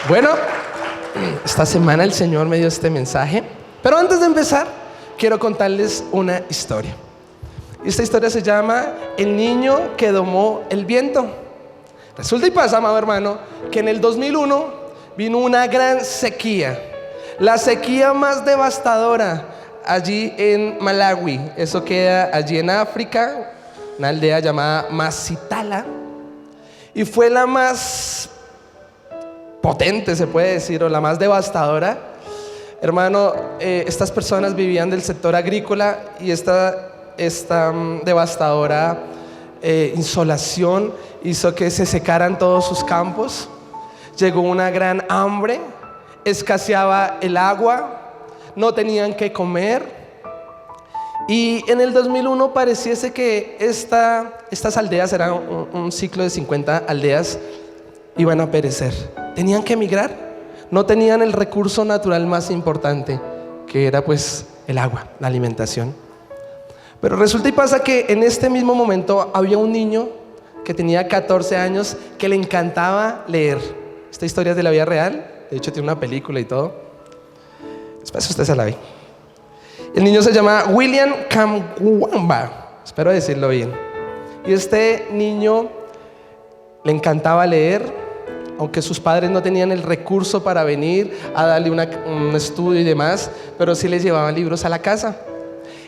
Bueno, esta semana el Señor me dio este mensaje, pero antes de empezar, quiero contarles una historia. Esta historia se llama El niño que domó el viento. Resulta y pasa, amado hermano, que en el 2001 vino una gran sequía, la sequía más devastadora allí en Malawi. Eso queda allí en África, una aldea llamada Masitala, y fue la más potente, se puede decir, o la más devastadora. Hermano, estas personas vivían del sector agrícola y esta devastadora insolación hizo que se secaran todos sus campos. Llegó una gran hambre, escaseaba el agua, no tenían que comer. Y en el 2001 pareciese que estas aldeas, eran un ciclo de 50 aldeas, iban a perecer. Tenían que emigrar, no tenían el recurso natural más importante, que era pues el agua, la alimentación. Pero resulta y pasa que en este mismo momento había un niño que tenía 14 años que le encantaba leer. Esta historia es de la vida real, de hecho tiene una película y todo. Después usted se la ve. El niño se llama William Kamkwamba, espero decirlo bien. Y este niño le encantaba leer, aunque sus padres no tenían el recurso para venir a darle un estudio y demás, pero sí les llevaban libros a la casa.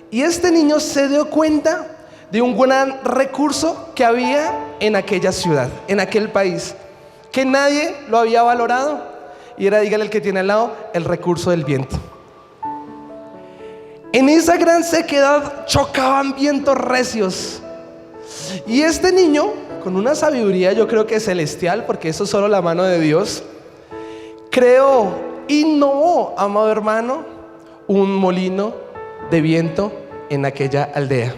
Y este niño se dio cuenta de un gran recurso que había en aquella ciudad, en aquel país, que nadie lo había valorado, y era, dígale el que tiene al lado, el recurso del viento. En esa gran sequedad chocaban vientos recios, y este niño, con una sabiduría yo creo que celestial, porque eso es solo la mano de Dios, creó, innovó, amado hermano, un molino de viento en aquella aldea.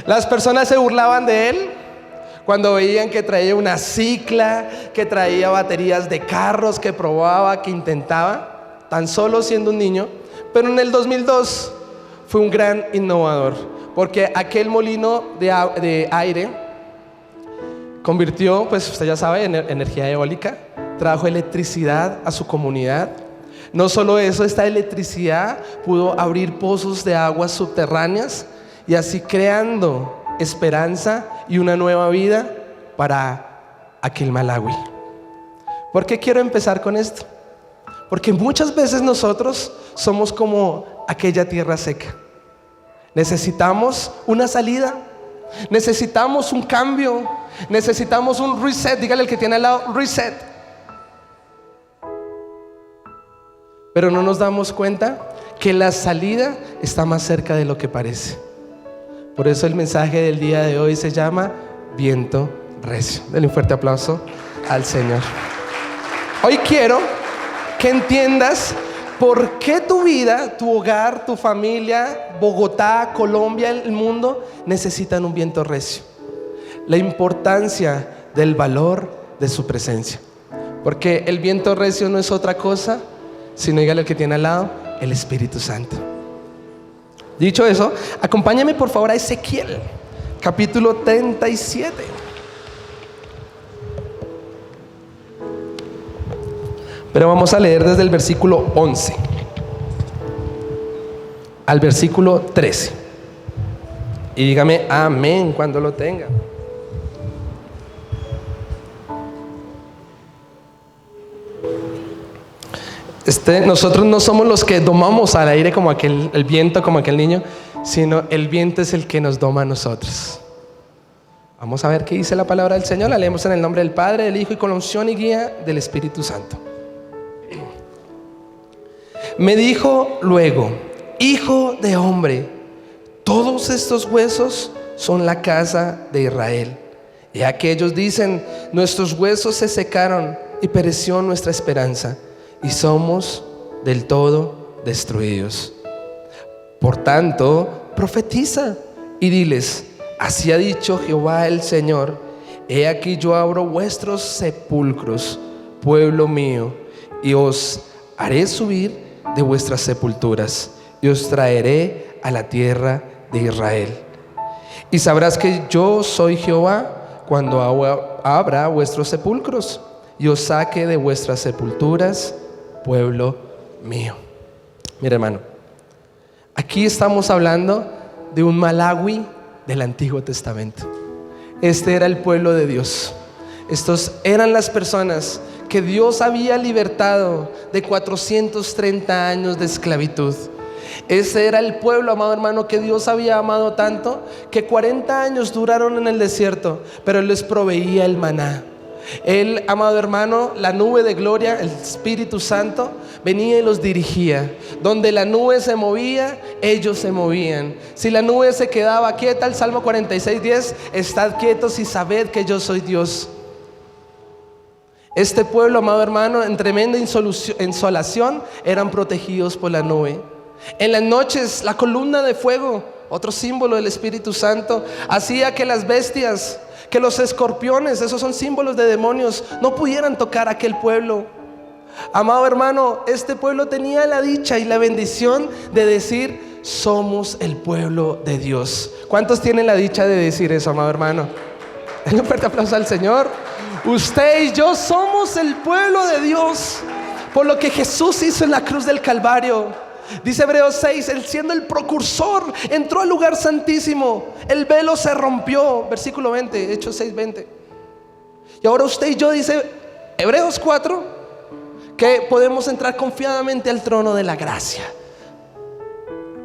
Las personas se burlaban de él cuando veían que traía una cicla, que traía baterías de carros, que probaba, que intentaba, tan solo siendo un niño. Pero en el 2002 fue un gran innovador, porque aquel molino de aire convirtió, pues usted ya sabe, en energía eólica, trajo electricidad a su comunidad. No solo eso, esta electricidad pudo abrir pozos de aguas subterráneas y así creando esperanza y una nueva vida para aquel Malawi. ¿Por qué quiero empezar con esto? Porque muchas veces nosotros somos como aquella tierra seca. Necesitamos una salida, necesitamos un cambio, necesitamos un reset. Dígale al que tiene al lado, reset. Pero no nos damos cuenta que la salida está más cerca de lo que parece. Por eso el mensaje del día de hoy se llama Viento Recio. Denle un fuerte aplauso al Señor. Hoy quiero que entiendas por qué tu vida, tu hogar, tu familia, Bogotá, Colombia, el mundo necesitan un viento recio. La importancia del valor de su presencia. Porque el viento recio no es otra cosa, sino, dígale al que tiene al lado, el Espíritu Santo. Dicho eso, acompáñame por favor a Ezequiel, capítulo 37. Pero vamos a leer desde el versículo 11 al versículo 13. Y dígame amén cuando lo tenga. Nosotros no somos los que domamos al aire como el viento, como aquel niño, sino el viento es el que nos doma a nosotros. Vamos a ver qué dice la palabra del Señor. La leemos en el nombre del Padre, del Hijo y con la unción y guía del Espíritu Santo. Me dijo luego: hijo de hombre, todos estos huesos son la casa de Israel. Y aquellos dicen: nuestros huesos se secaron y pereció nuestra esperanza, y somos del todo destruidos. Por tanto, profetiza y diles: así ha dicho Jehová el Señor: he aquí yo abro vuestros sepulcros, pueblo mío, y os haré subir de vuestras sepulturas, y os traeré a la tierra de Israel. Y sabrás que yo soy Jehová cuando abra vuestros sepulcros y os saque de vuestras sepulturas, pueblo mío. Mira, hermano, aquí estamos hablando de un Malawi del Antiguo Testamento. Este era el pueblo de Dios. Estos eran las personas que Dios había libertado de 430 años de esclavitud. Ese era el pueblo, amado hermano, que Dios había amado tanto que 40 años duraron en el desierto, pero Él les proveía el maná. Él, amado hermano, la nube de gloria, el Espíritu Santo, venía y los dirigía. Donde la nube se movía, ellos se movían. Si la nube se quedaba quieta, el Salmo 46:10, estad quietos y sabed que yo soy Dios. Este pueblo, amado hermano, en tremenda insolación, eran protegidos por la nube. En las noches, la columna de fuego, otro símbolo del Espíritu Santo, hacía que las bestias, que los escorpiones, esos son símbolos de demonios, no pudieran tocar a aquel pueblo. Amado hermano, este pueblo tenía la dicha y la bendición de decir: somos el pueblo de Dios. ¿Cuántos tienen la dicha de decir eso, amado hermano? Denle un fuerte aplauso al Señor. Usted y yo somos el pueblo de Dios por lo que Jesús hizo en la cruz del Calvario. Dice Hebreos 6, Él siendo el precursor entró al lugar santísimo, el velo se rompió, versículo 20, Hechos 6:20. Y ahora usted y yo, dice Hebreos 4, que podemos entrar confiadamente al trono de la gracia.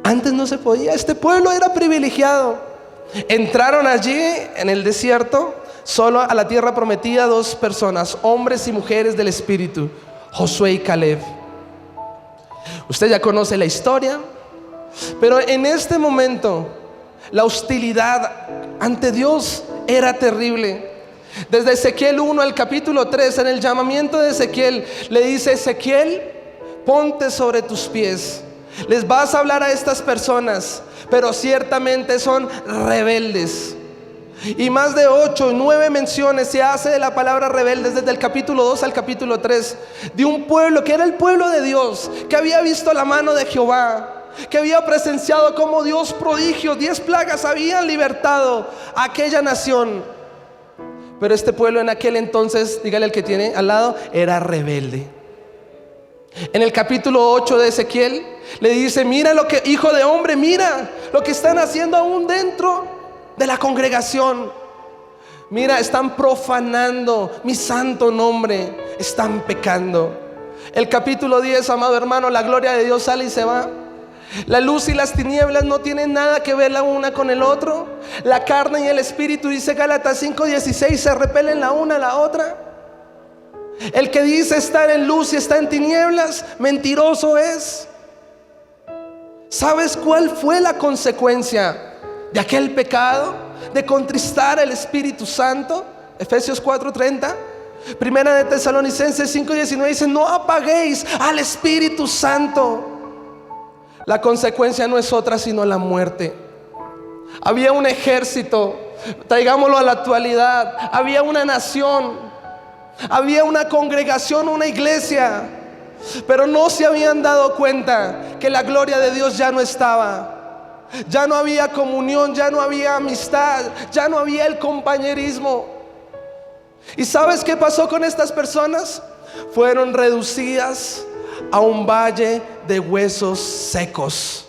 Antes no se podía. Este pueblo era privilegiado. Entraron allí en el desierto, solo a la tierra prometida, dos personas, hombres y mujeres del Espíritu, Josué y Caleb. Usted ya conoce la historia, pero en este momento la hostilidad ante Dios era terrible. Desde Ezequiel 1 al capítulo 3, en el llamamiento de Ezequiel, le dice: Ezequiel, ponte sobre tus pies. Les vas a hablar a estas personas, pero ciertamente son rebeldes. Y más de 8 o 9 menciones se hace de la palabra rebeldes desde el capítulo 2 al capítulo 3, de un pueblo que era el pueblo de Dios, que había visto la mano de Jehová, que había presenciado como Dios prodigios, 10 plagas habían libertado a aquella nación. Pero este pueblo en aquel entonces, dígale al que tiene al lado, era rebelde. En el capítulo 8 de Ezequiel le dice: mira lo que, hijo de hombre, mira lo que están haciendo aún dentro de la congregación. Mira, están profanando mi santo nombre, están pecando. El capítulo 10, amado hermano, la gloria de Dios sale y se va. La luz y las tinieblas no tienen nada que ver la una con el otro. La carne y el espíritu, dice Gálatas 5:16, se repelen la una a la otra. El que dice estar en luz y está en tinieblas, mentiroso es. ¿Sabes cuál fue la consecuencia de aquel pecado? De contristar al Espíritu Santo. Efesios 4:30. Primera de Tesalonicenses 5:19 dice: no apaguéis al Espíritu Santo. La consecuencia no es otra sino la muerte. Había un ejército, traigámoslo a la actualidad, había una nación, había una congregación, una iglesia, pero no se habían dado cuenta que la gloria de Dios ya no estaba. Ya no había comunión, ya no había amistad, ya no había el compañerismo. ¿Y sabes qué pasó con estas personas? Fueron reducidas a un valle de huesos secos.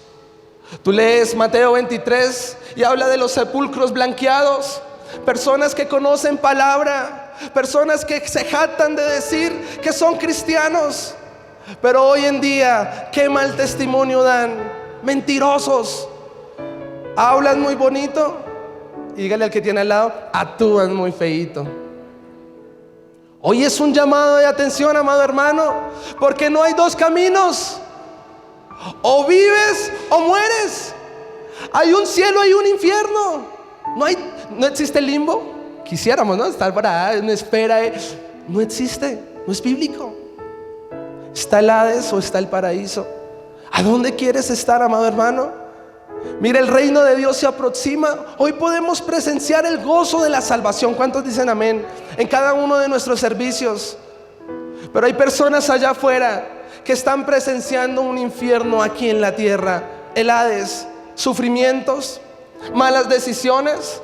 Tú lees Mateo 23 y habla de los sepulcros blanqueados. Personas que conocen palabra, personas que se jactan de decir que son cristianos, pero hoy en día qué mal testimonio dan. Mentirosos. Hablan muy bonito y dígale al que tiene al lado: actúan muy feíto. Hoy es un llamado de atención, amado hermano, porque no hay dos caminos: o vives o mueres. Hay un cielo, hay un infierno. No existe el limbo. Quisiéramos, ¿no? Estar para en espera. No existe, no es bíblico. ¿Está el Hades o está el paraíso? ¿A dónde quieres estar, amado hermano? Mira, el reino de Dios se aproxima. Hoy podemos presenciar el gozo de la salvación. ¿Cuántos dicen amén? En cada uno de nuestros servicios. Pero hay personas allá afuera que están presenciando un infierno aquí en la tierra. El Hades, sufrimientos, malas decisiones,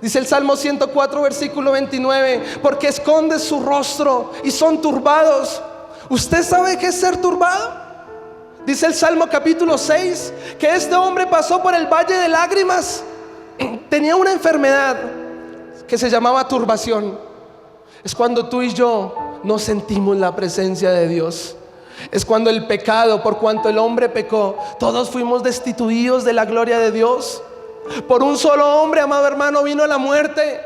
Dice el Salmo 104, versículo 29, porque escondes su rostro y son turbados. ¿Usted sabe qué es ser turbado? Dice el Salmo capítulo 6 que este hombre pasó por el valle de lágrimas. Tenía una enfermedad que se llamaba turbación. Es cuando tú y yo no sentimos la presencia de Dios. Es cuando el pecado, por cuanto el hombre pecó, todos fuimos destituidos de la gloria de Dios. Por un solo hombre, amado hermano, vino la muerte.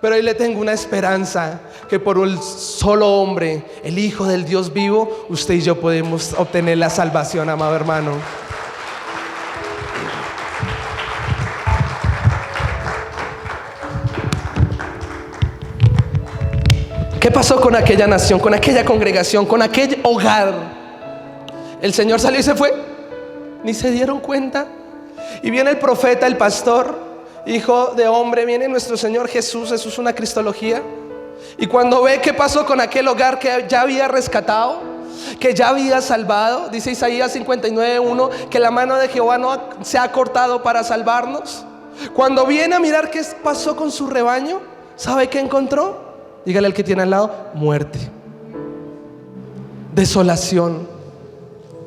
Pero hoy le tengo una esperanza, que por un solo hombre, el Hijo del Dios vivo, usted y yo podemos obtener la salvación, amado hermano. ¿Qué pasó con aquella nación, con aquella congregación, con aquel hogar? El Señor salió y se fue. Ni se dieron cuenta. Y viene el profeta, el pastor, hijo de hombre, viene nuestro Señor Jesús. Eso es una cristología. Y cuando ve qué pasó con aquel hogar que ya había rescatado, que ya había salvado, dice Isaías 59:1, que la mano de Jehová no se ha cortado para salvarnos. Cuando viene a mirar qué pasó con su rebaño, ¿sabe qué encontró? Dígale al que tiene al lado: muerte, desolación,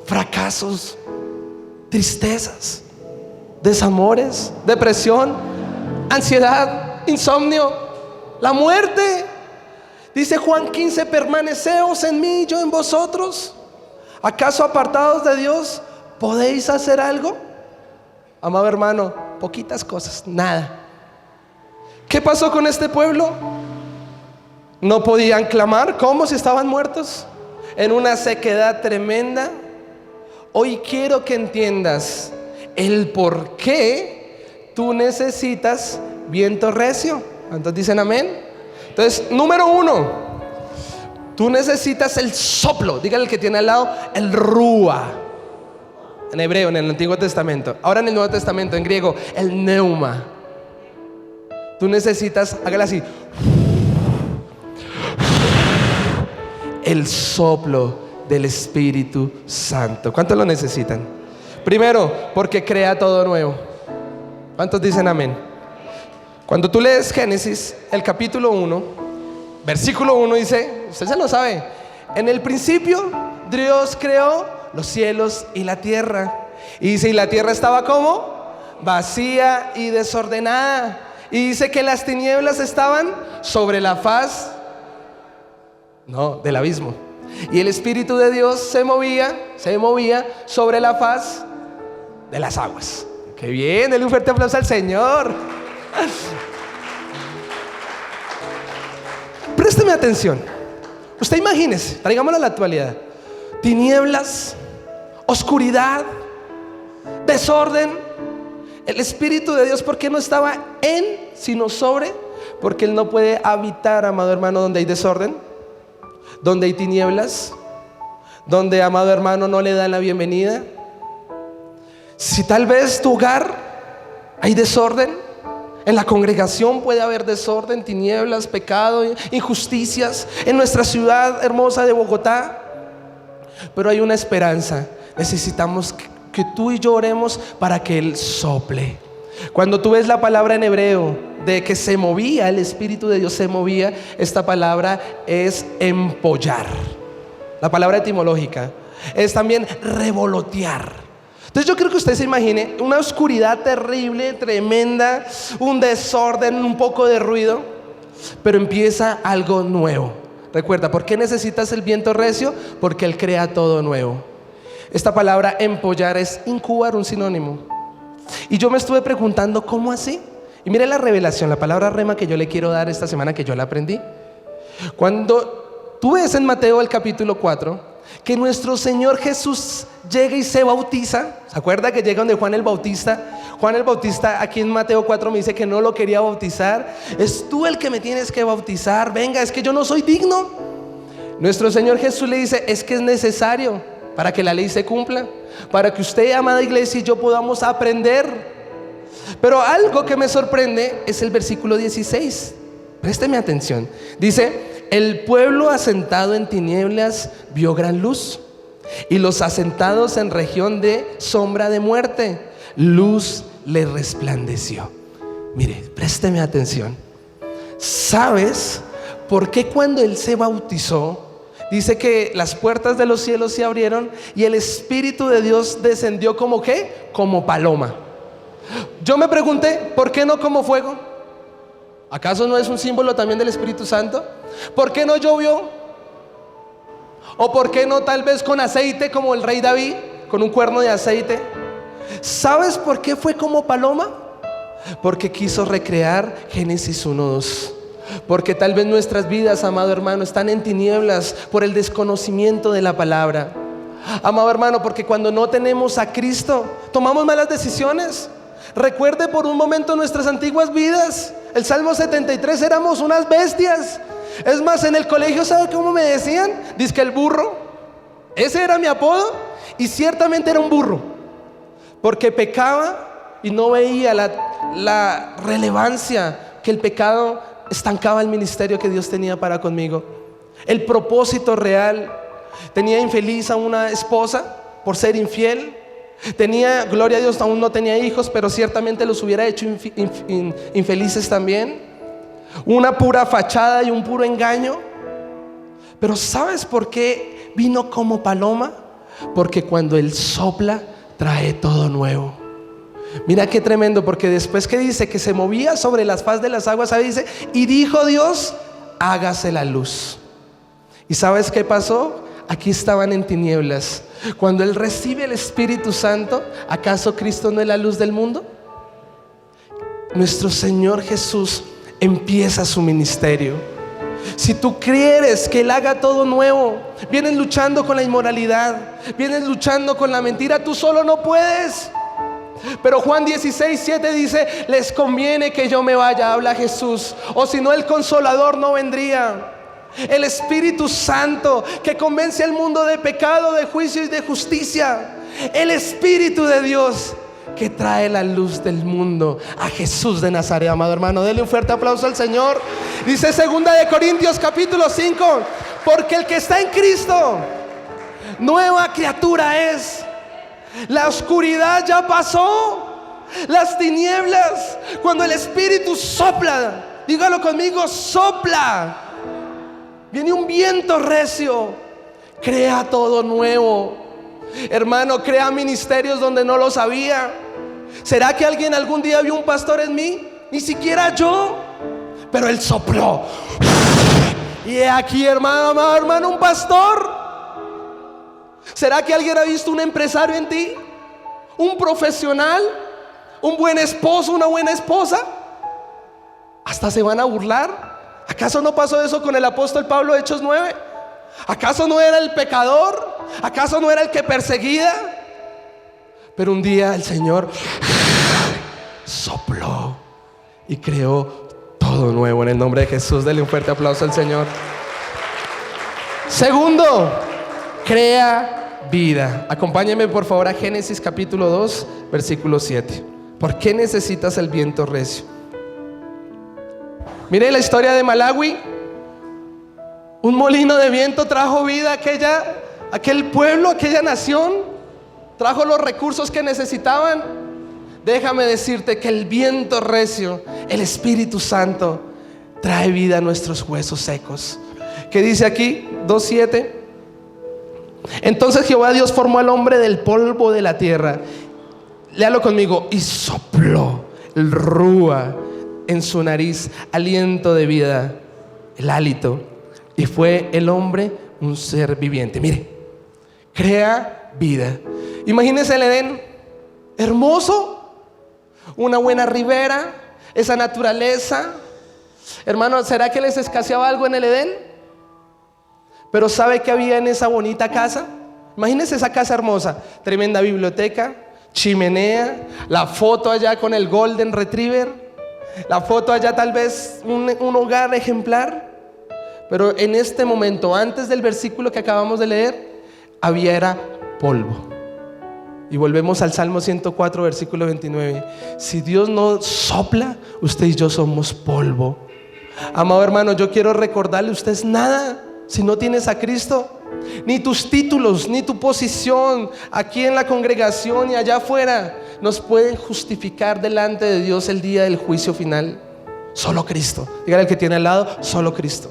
fracasos, tristezas, desamores, depresión, ansiedad, insomnio, la muerte. Dice Juan 15: permaneceos en mí y yo en vosotros. ¿Acaso apartados de Dios podéis hacer algo? Amado hermano, poquitas cosas, nada. ¿Qué pasó con este pueblo? No podían clamar. ¿Cómo? Si estaban muertos, en una sequedad tremenda. Hoy quiero que entiendas el por qué tú necesitas viento recio. ¿Cuántos dicen amén? Entonces, número uno, tú necesitas el soplo. Dígale al que tiene al lado: el rúa. En hebreo, en el Antiguo Testamento. Ahora en el Nuevo Testamento, en griego, el neuma. Tú necesitas, hágale así, el soplo del Espíritu Santo. ¿Cuántos lo necesitan? Primero, porque crea todo nuevo. ¿Cuántos dicen amén? Cuando tú lees Génesis, el capítulo 1, versículo 1 dice, usted se lo sabe: en el principio Dios creó los cielos y la tierra. Y dice, y la tierra estaba ¿cómo? Vacía y desordenada. Y dice que las tinieblas estaban sobre la faz del abismo. Y el Espíritu de Dios se movía sobre la faz de las aguas. ¡Qué bien! Denle un fuerte aplauso al Señor. Présteme atención. Usted imagínese, traigámoslo a la actualidad: tinieblas, oscuridad, desorden. El Espíritu de Dios, ¿por qué no estaba en, sino sobre? Porque Él no puede habitar, amado hermano, donde hay desorden, donde hay tinieblas, donde, amado hermano, no le dan la bienvenida. Si tal vez tu hogar hay desorden, en la congregación puede haber desorden, tinieblas, pecado, injusticias, en nuestra ciudad hermosa de Bogotá, pero hay una esperanza. Necesitamos que tú y yo oremos para que Él sople. Cuando tú ves la palabra en hebreo de que se movía, el Espíritu de Dios se movía, esta palabra es empollar. La palabra etimológica es también revolotear. Entonces yo creo que usted se imagine una oscuridad terrible, tremenda, un desorden, un poco de ruido, pero empieza algo nuevo. Recuerda, ¿por qué necesitas el viento recio? Porque Él crea todo nuevo. Esta palabra empollar es incubar, un sinónimo. Y yo me estuve preguntando, ¿cómo así? Y mire la revelación, la palabra rema que yo le quiero dar esta semana, que yo la aprendí. Cuando tú ves en Mateo el capítulo 4 que nuestro Señor Jesús llega y se bautiza. ¿Se acuerda que llega donde Juan el Bautista? Juan el Bautista aquí en Mateo 4 me dice que no lo quería bautizar. Es tú el que me tienes que bautizar. Venga, es que yo no soy digno. Nuestro Señor Jesús le dice, es que es necesario para que la ley se cumpla, para que usted, amada iglesia, y yo podamos aprender. Pero algo que me sorprende es el versículo 16. Présteme atención. Dice, el pueblo asentado en tinieblas vio gran luz, y los asentados en región de sombra de muerte, luz les resplandeció. Mire, présteme atención. ¿Sabes por qué cuando él se bautizó dice que las puertas de los cielos se abrieron y el Espíritu de Dios descendió como qué? Como paloma. Yo me pregunté, ¿por qué no como fuego? ¿Acaso no es un símbolo también del Espíritu Santo? ¿Por qué no llovió? ¿O por qué no tal vez con aceite como el rey David, con un cuerno de aceite? ¿Sabes por qué fue como paloma? Porque quiso recrear Génesis 1:2. Porque tal vez nuestras vidas, amado hermano, están en tinieblas por el desconocimiento de la palabra. Amado hermano, porque cuando no tenemos a Cristo, tomamos malas decisiones. Recuerde por un momento nuestras antiguas vidas. El Salmo 73, éramos unas bestias. Es más, en el colegio, ¿sabe cómo me decían? Dizque el burro. Ese era mi apodo. Y ciertamente era un burro, porque pecaba y no veía la relevancia que el pecado estancaba el ministerio que Dios tenía para conmigo, el propósito real. Tenía infeliz a una esposa por ser infiel. Tenía, gloria a Dios, aún no tenía hijos, pero ciertamente los hubiera hecho infelices también. Una pura fachada y un puro engaño. Pero ¿sabes por qué vino como paloma? Porque cuando Él sopla, trae todo nuevo. Mira qué tremendo, porque después que dice que se movía sobre las faz de las aguas, ¿sabe? Dice, y dijo Dios, hágase la luz. ¿Y sabes qué pasó? Aquí estaban en tinieblas. Cuando Él recibe el Espíritu Santo, ¿acaso Cristo no es la luz del mundo? Nuestro Señor Jesús empieza su ministerio. Si tú quieres que Él haga todo nuevo, vienes luchando con la inmoralidad, vienes luchando con la mentira, tú solo no puedes. Pero Juan 16:7 dice, les conviene que yo me vaya, habla Jesús, o si no el Consolador no vendría. El Espíritu Santo que convence al mundo de pecado, de juicio y de justicia. El Espíritu de Dios que trae la luz del mundo, a Jesús de Nazaret. Amado hermano, denle un fuerte aplauso al Señor. Dice 2 Corintios capítulo 5, porque el que está en Cristo, nueva criatura es. La oscuridad ya pasó, las tinieblas, cuando el Espíritu sopla, dígalo conmigo, sopla, viene un viento recio, crea todo nuevo. Hermano, crea ministerios donde no lo sabía. ¿Será que alguien algún día vio un pastor en mí? Ni siquiera yo. Pero Él sopló. Y aquí, hermano, un pastor. ¿Será que alguien ha visto un empresario en ti? ¿Un profesional? ¿Un buen esposo? ¿Una buena esposa? Hasta se van a burlar. ¿Acaso no pasó eso con el apóstol Pablo, Hechos 9? ¿Acaso no era el pecador? ¿Acaso no era el que perseguía? Pero un día el Señor sopló y creó todo nuevo. En el nombre de Jesús, denle un fuerte aplauso al Señor. Segundo, crea vida. Acompáñenme por favor a Génesis capítulo 2, versículo 7. ¿Por qué necesitas el viento recio? Mire la historia de Malawi. Un molino de viento trajo vida a aquel pueblo, aquella nación. Trajo los recursos que necesitaban. Déjame decirte que el viento recio, el Espíritu Santo, trae vida a nuestros huesos secos. ¿Qué dice aquí? 2:7. Entonces Jehová Dios formó al hombre del polvo de la tierra. Léalo conmigo. Y sopló el rúa en su nariz, aliento de vida, el hálito. Y fue el hombre un ser viviente. Mire, crea vida. Imagínese el Edén, hermoso, una buena ribera, esa naturaleza. Hermano, ¿será que les escaseaba algo en el Edén? Pero ¿sabe qué había en esa bonita casa? Imagínese esa casa hermosa, tremenda biblioteca, chimenea, la foto allá con el Golden Retriever, la foto allá tal vez un hogar ejemplar. Pero en este momento, antes del versículo que acabamos de leer, era polvo. Y volvemos al Salmo 104, versículo 29. Si Dios no sopla, usted y yo somos polvo. Amado hermano, yo quiero recordarle, usted es nada si no tienes a Cristo. ni tus títulos, ni tu posición aquí en la congregación y allá afuera nos pueden justificar delante de Dios el día del juicio final. Solo Cristo. Dígale al que tiene al lado, solo Cristo.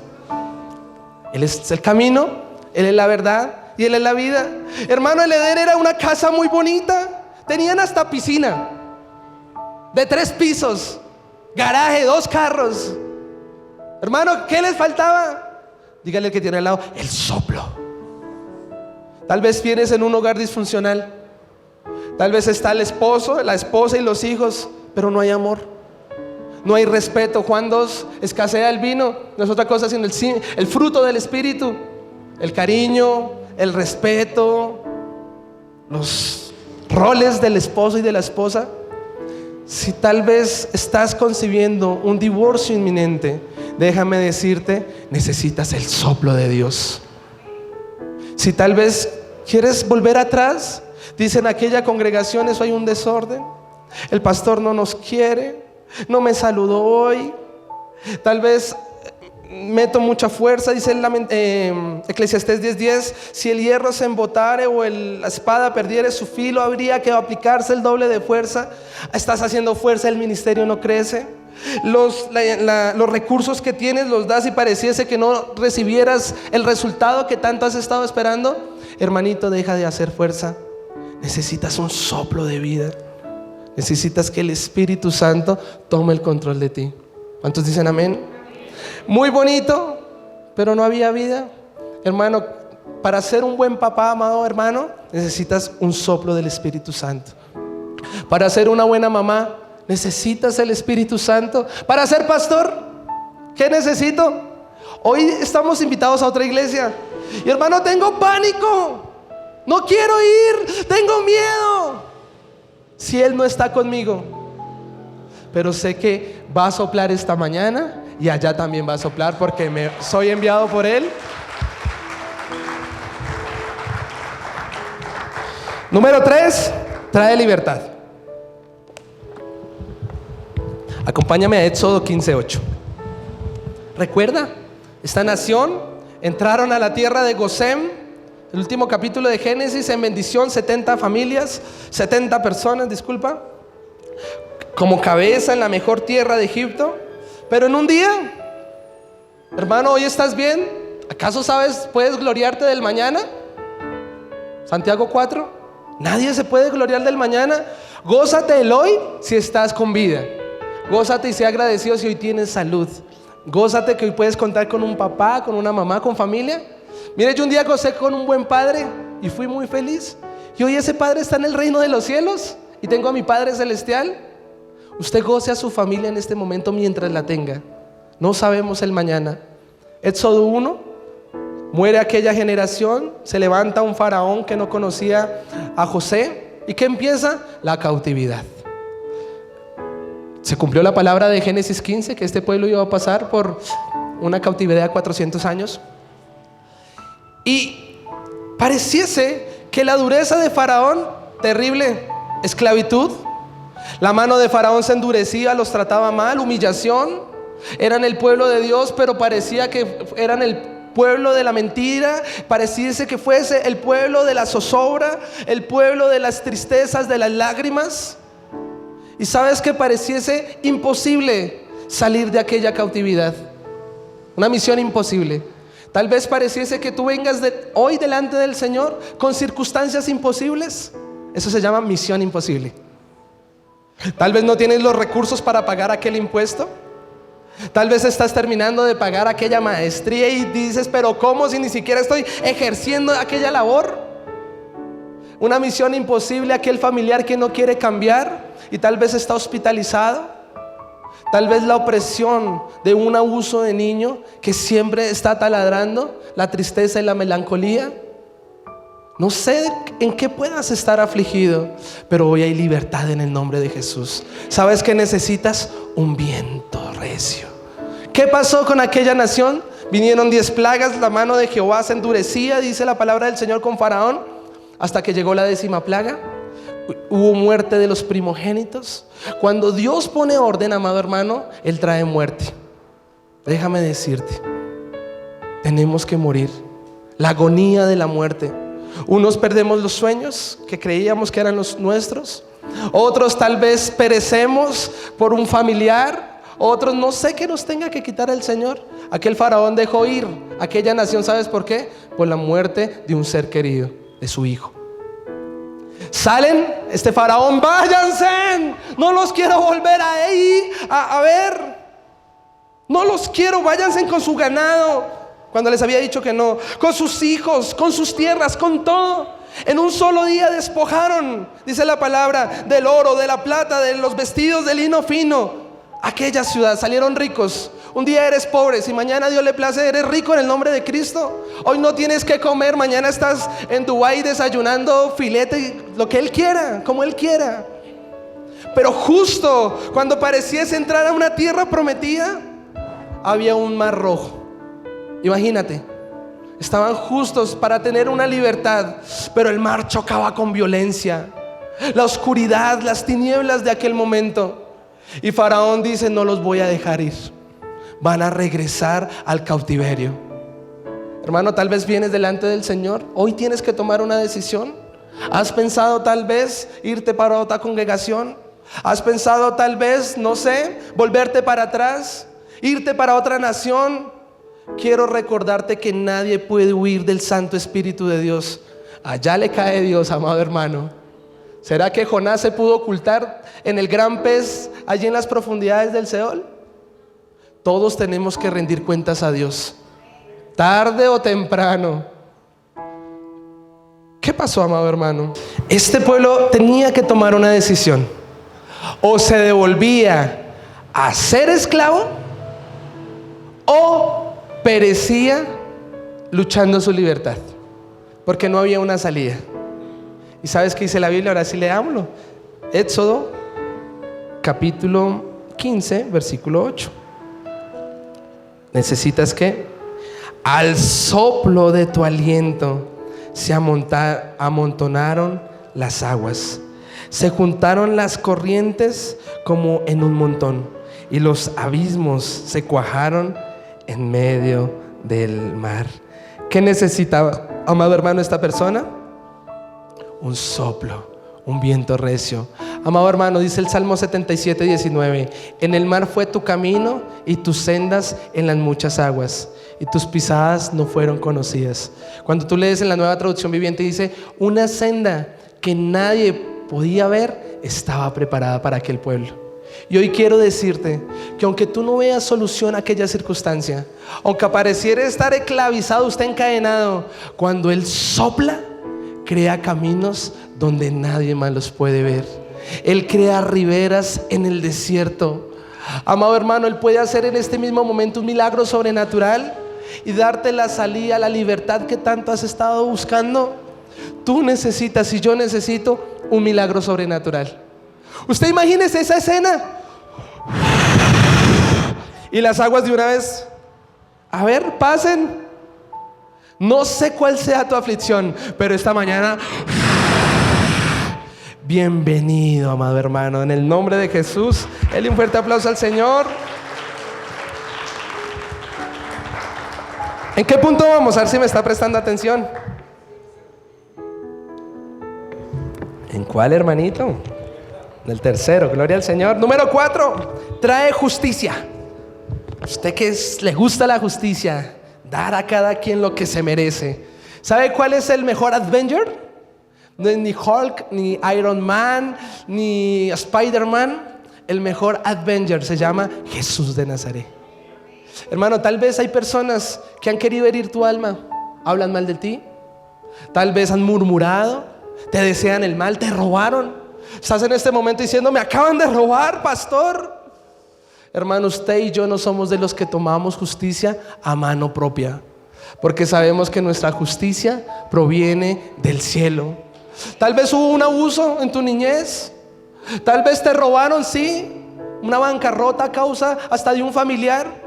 Él es el camino, Él es la verdad y Él es la vida. Hermano, el Edén era una casa muy bonita. Tenían hasta piscina de 3 pisos, garaje, 2 carros. Hermano, ¿qué les faltaba? Dígale al que tiene al lado, el soplo. Tal vez vienes en un hogar disfuncional. Tal vez está el esposo, la esposa y los hijos, pero no hay amor, no hay respeto. Juan 2, escasea el vino. No es otra cosa sino el fruto del Espíritu. El cariño, el respeto, los roles del esposo y de la esposa. Si tal vez estás concibiendo un divorcio inminente, déjame decirte, necesitas el soplo de Dios. Si tal vez quieres volver atrás, dicen aquella congregación, eso hay un desorden, el pastor no nos quiere, no me saludó hoy, tal vez meto mucha fuerza, dice Eclesiastés 10:10, si el hierro se embotare o la espada perdiere su filo, habría que aplicarse el doble de fuerza. Estás haciendo fuerza, el ministerio no crece. Los recursos que tienes los das y pareciese que no recibieras el resultado que tanto has estado esperando. Hermanito, deja de hacer fuerza. Necesitas un soplo de vida. Necesitas que el Espíritu Santo tome el control de ti. ¿Cuántos dicen amén? Muy bonito, pero no había vida. Hermano, para ser un buen papá, amado hermano, necesitas un soplo del Espíritu Santo. Para ser una buena mamá, necesitas el Espíritu Santo. Para ser pastor, ¿qué necesito? Hoy estamos invitados a otra iglesia y hermano, tengo pánico, no quiero ir, tengo miedo si Él no está conmigo. Pero sé que va a soplar esta mañana y allá también va a soplar porque soy enviado por Él. Número 3, trae libertad. Acompáñame a Éxodo 15:8. ¿Recuerda? Esta nación entraron a la tierra de Gosén, el último capítulo de Génesis, en bendición, 70 familias, 70 personas, disculpa, como cabeza en la mejor tierra de Egipto. Pero en un día, hermano, ¿hoy estás bien? ¿Acaso sabes, puedes gloriarte del mañana? Santiago 4, nadie se puede gloriar del mañana. Gózate el hoy si estás con vida. Gózate y sea agradecido si hoy tienes salud. Gózate que hoy puedes contar con un papá, con una mamá, con familia. Mire, yo un día gocé con un buen padre y fui muy feliz. Y hoy ese padre está en el reino de los cielos y tengo a mi Padre Celestial. Usted goce a su familia en este momento mientras la tenga. No sabemos el mañana. Éxodo 1, muere aquella generación, se levanta un faraón que no conocía a José. ¿Y qué empieza? La cautividad. Se cumplió la palabra de Génesis 15, que este pueblo iba a pasar por una cautividad de 400 años. Y pareciese que la dureza de Faraón, terrible, esclavitud. La mano de Faraón se endurecía, los trataba mal, humillación. Eran el pueblo de Dios, pero parecía que eran el pueblo de la mentira. Pareciese que fuese el pueblo de la zozobra, el pueblo de las tristezas, de las lágrimas. Y sabes que pareciese imposible salir de aquella cautividad. Una misión imposible. Tal vez pareciese que tú vengas hoy delante del Señor con circunstancias imposibles. Eso se llama misión imposible. Tal vez no tienes los recursos para pagar aquel impuesto. Tal vez estás terminando de pagar aquella maestría y dices, pero ¿cómo si ni siquiera estoy ejerciendo aquella labor? Una misión imposible, aquel familiar que no quiere cambiar y tal vez está hospitalizado. Tal vez la opresión de un abuso de niño que siempre está taladrando, la tristeza y la melancolía. No sé en qué puedas estar afligido, pero hoy hay libertad en el nombre de Jesús. ¿Sabes qué necesitas? Un viento recio. ¿Qué pasó con aquella nación? Vinieron 10 plagas, la mano de Jehová se endurecía, dice la palabra del Señor, con Faraón, hasta que llegó la 10ª plaga. Hubo muerte de los primogénitos. Cuando Dios pone orden, amado hermano, Él trae muerte. Déjame decirte, tenemos que morir la agonía de la muerte. Unos perdemos los sueños que creíamos que eran los nuestros. Otros tal vez perecemos por un familiar. Otros no sé qué nos tenga que quitar el Señor. Aquel faraón dejó ir aquella nación, ¿sabes por qué? Por la muerte de un ser querido, de su hijo. Salen, este faraón, váyanse, no los quiero volver ahí a ver. No los quiero, váyanse con su ganado. Cuando les había dicho que no, con sus hijos, con sus tierras, con todo. En un solo día despojaron, dice la palabra, del oro, de la plata, de los vestidos de lino fino. Aquella ciudad, salieron ricos. Un día eres pobre, si mañana Dios le place eres rico en el nombre de Cristo. Hoy no tienes que comer, mañana estás en Dubái desayunando filete, lo que Él quiera, como Él quiera. Pero justo cuando pareciese entrar a una tierra prometida, había un mar rojo. Imagínate, estaban justos para tener una libertad, pero el mar chocaba con violencia. La oscuridad, las tinieblas de aquel momento. Y Faraón dice: no los voy a dejar ir, van a regresar al cautiverio. Hermano, tal vez vienes delante del Señor. Hoy tienes que tomar una decisión. ¿Has pensado tal vez irte para otra congregación? ¿Has pensado tal vez, no sé, volverte para atrás, irte para otra nación? Quiero recordarte que nadie puede huir del Santo Espíritu de Dios. Allá le cae Dios, amado hermano. ¿Será que Jonás se pudo ocultar en el gran pez allí en las profundidades del Seol? Todos tenemos que rendir cuentas a Dios, tarde o temprano. ¿Qué pasó, amado hermano? Este pueblo tenía que tomar una decisión. O se devolvía a ser esclavo, o perecía luchando su libertad, porque no había una salida. ¿Y sabes qué dice la Biblia? Ahora sí leámoslo. Éxodo capítulo 15 versículo 8. Necesitas que al soplo de tu aliento se amontonaron las aguas, se juntaron las corrientes como en un montón, y los abismos se cuajaron en medio del mar. ¿Qué necesitaba, amado hermano, esta persona? Un soplo, un viento recio. Amado hermano, dice el Salmo 77:19: en el mar fue tu camino y tus sendas en las muchas aguas, y tus pisadas no fueron conocidas. Cuando tú lees en la Nueva Traducción Viviente, dice: una senda que nadie podía ver estaba preparada para aquel pueblo. Y hoy quiero decirte que aunque tú no veas solución a aquella circunstancia, aunque pareciera estar esclavizado, usted encadenado, cuando Él sopla, crea caminos donde nadie más los puede ver. Él crea riberas en el desierto. Amado hermano, Él puede hacer en este mismo momento un milagro sobrenatural y darte la salida, la libertad que tanto has estado buscando. Tú necesitas y yo necesito un milagro sobrenatural. Usted imagínese esa escena y las aguas de una vez, a ver, pasen. No sé cuál sea tu aflicción, pero esta mañana, bienvenido, amado hermano, en el nombre de Jesús. Dale un fuerte aplauso al Señor. ¿En qué punto vamos? A ver si me está prestando atención. ¿En cuál, hermanito? Del tercero, gloria al Señor. Número 4, trae justicia. Usted que le gusta la justicia, dar a cada quien lo que se merece. ¿Sabe cuál es el mejor Avenger? No es ni Hulk, ni Iron Man, ni Spider-Man. El mejor Avenger se llama Jesús de Nazaret. Hermano, tal vez hay personas que han querido herir tu alma, hablan mal de ti, tal vez han murmurado, te desean el mal, te robaron. Estás en este momento diciendo: me acaban de robar, pastor. Hermano, usted y yo no somos de los que tomamos justicia a mano propia, porque sabemos que nuestra justicia proviene del cielo. Tal vez hubo un abuso en tu niñez, tal vez te robaron, sí, una bancarrota a causa hasta de un familiar.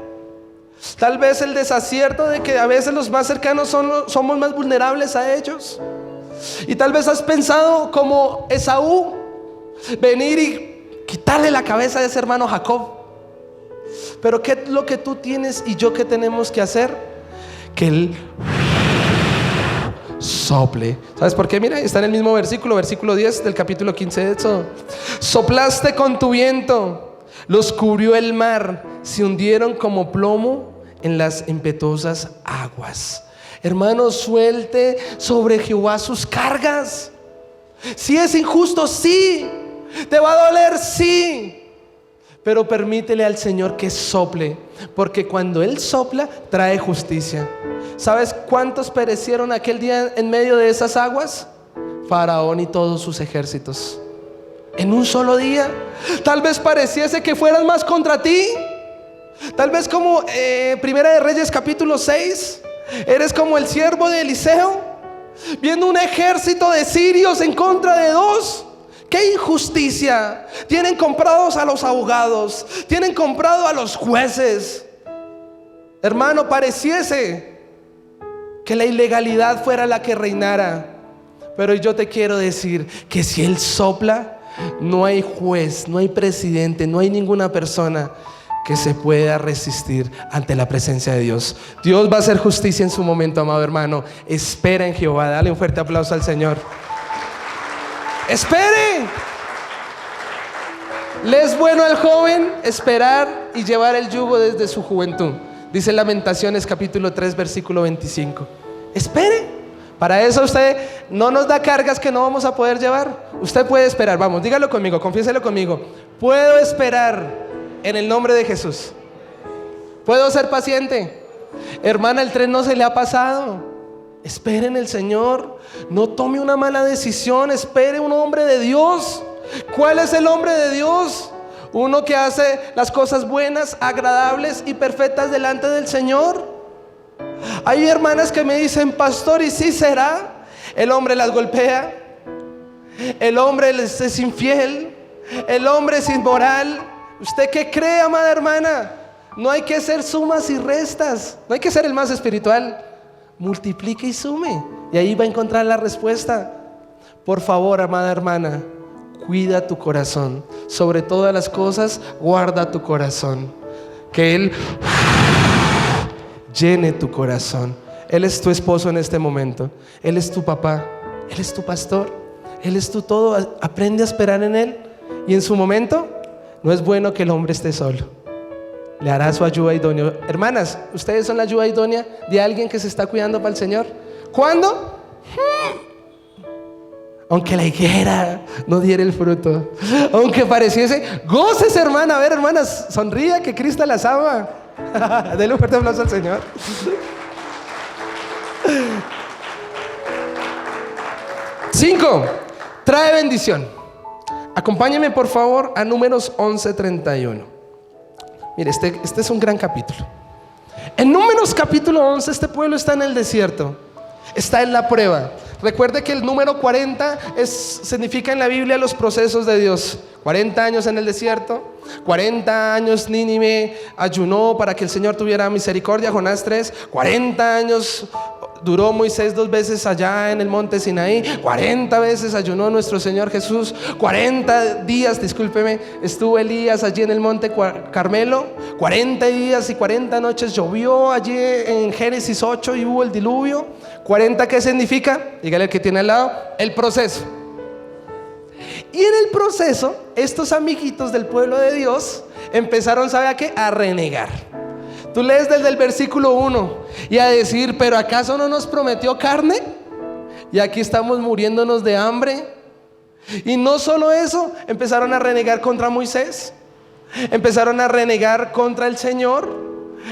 Tal vez el desacierto de que a veces los más cercanos somos más vulnerables a ellos. Y tal vez has pensado como Esaú, venir y quitarle la cabeza a ese hermano Jacob. Pero ¿qué es lo que tú tienes y yo qué tenemos que hacer? Que Él sople. ¿Sabes por qué? Mira, está en el mismo versículo 10 del capítulo 15 de Éxodo. Soplaste con tu viento, los cubrió el mar, se hundieron como plomo en las impetuosas aguas. Hermano, suelte sobre Jehová sus cargas. Si es injusto, sí. Te va a doler, sí. Pero permítele al Señor que sople, porque cuando Él sopla, trae justicia. ¿Sabes cuántos perecieron aquel día en medio de esas aguas? Faraón y todos sus ejércitos. En un solo día. Tal vez pareciese que fueran más contra ti. Tal vez como Primera de Reyes capítulo 6. Eres como el siervo de Eliseo, viendo un ejército de sirios en contra de dos. ¡Qué injusticia! Tienen comprados a los abogados, tienen comprado a los jueces. Hermano, pareciese que la ilegalidad fuera la que reinara, pero yo te quiero decir que si Él sopla, no hay juez, no hay presidente, no hay ninguna persona que se pueda resistir ante la presencia de Dios. Dios va a hacer justicia en su momento, amado hermano. Espera en Jehová. Dale un fuerte aplauso al Señor. Espere. Le es bueno al joven esperar y llevar el yugo desde su juventud. Dice Lamentaciones capítulo 3 versículo 25. Espere. Para eso usted no nos da cargas que no vamos a poder llevar. Usted puede esperar. Vamos, dígalo conmigo, confiéselo conmigo. Puedo esperar en el nombre de Jesús. Puedo ser paciente. Hermana, el tren no se le ha pasado. Espere en el Señor. No tome una mala decisión. Espere un hombre de Dios. ¿Cuál es el hombre de Dios? Uno que hace las cosas buenas, agradables y perfectas delante del Señor. Hay hermanas que me dicen: pastor, ¿y si será? El hombre las golpea, el hombre les es infiel, el hombre es inmoral. ¿Usted qué cree, amada hermana? No hay que hacer sumas y restas. No hay que ser el más espiritual. Multiplique y sume, y ahí va a encontrar la respuesta. Por favor, amada hermana, cuida tu corazón. Sobre todas las cosas, guarda tu corazón. Que Él llene tu corazón. Él es tu esposo en este momento. Él es tu papá. Él es tu pastor. Él es tu todo. Aprende a esperar en Él. Y en su momento, no es bueno que el hombre esté solo. Le hará su ayuda idónea. Hermanas, ¿ustedes son la ayuda idónea de alguien que se está cuidando para el Señor? ¿Cuándo? Aunque la higuera no diera el fruto, aunque pareciese, gócese, hermana. A ver, hermanas, sonría, que Cristo las ama. Denle un fuerte aplauso al Señor. Cinco, trae bendición. Acompáñeme por favor a Números 11:31. Mire, este es un gran capítulo. En Números capítulo 11, este pueblo está en el desierto, está en la prueba. Recuerde que el número 40 significa en la Biblia los procesos de Dios. 40 años en el desierto, 40 años Nínive ayunó para que el Señor tuviera misericordia. Jonás 3, 40 años duró Moisés 2 veces allá en el monte Sinaí, 40 veces ayunó nuestro Señor Jesús, 40 días, discúlpeme, estuvo Elías allí en el monte Carmelo, 40 días y 40 noches llovió allí en Génesis 8 y hubo el diluvio. 40, ¿qué significa? Dígale al que tiene al lado, el proceso. Y en el proceso, estos amiguitos del pueblo de Dios empezaron, ¿sabe a qué? A renegar. Tú lees desde el versículo 1 y a decir: ¿pero acaso no nos prometió carne? Y aquí estamos muriéndonos de hambre. Y no solo eso, empezaron a renegar contra Moisés, empezaron a renegar contra el Señor,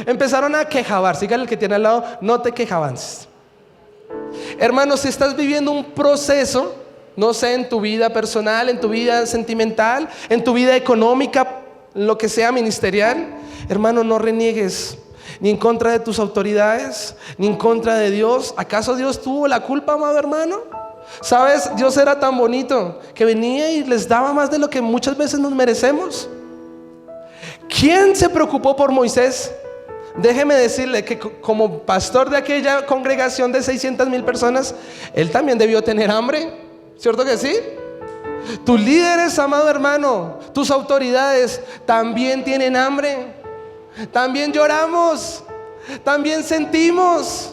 empezaron a quejabar. Sígale el que tiene al lado, no te quejabances. Hermanos, si estás viviendo un proceso, no sé, en tu vida personal, en tu vida sentimental, en tu vida económica, lo que sea ministerial, hermano, no reniegues ni en contra de tus autoridades, ni en contra de Dios. ¿Acaso Dios tuvo la culpa, amado hermano? ¿Sabes? Dios era tan bonito que venía y les daba más de lo que muchas veces nos merecemos. ¿Quién se preocupó por Moisés? Déjeme decirle que como pastor de aquella congregación de 600,000 personas, él también debió tener hambre, ¿cierto que sí? Tus líderes, amado hermano, tus autoridades también tienen hambre. También lloramos, también sentimos.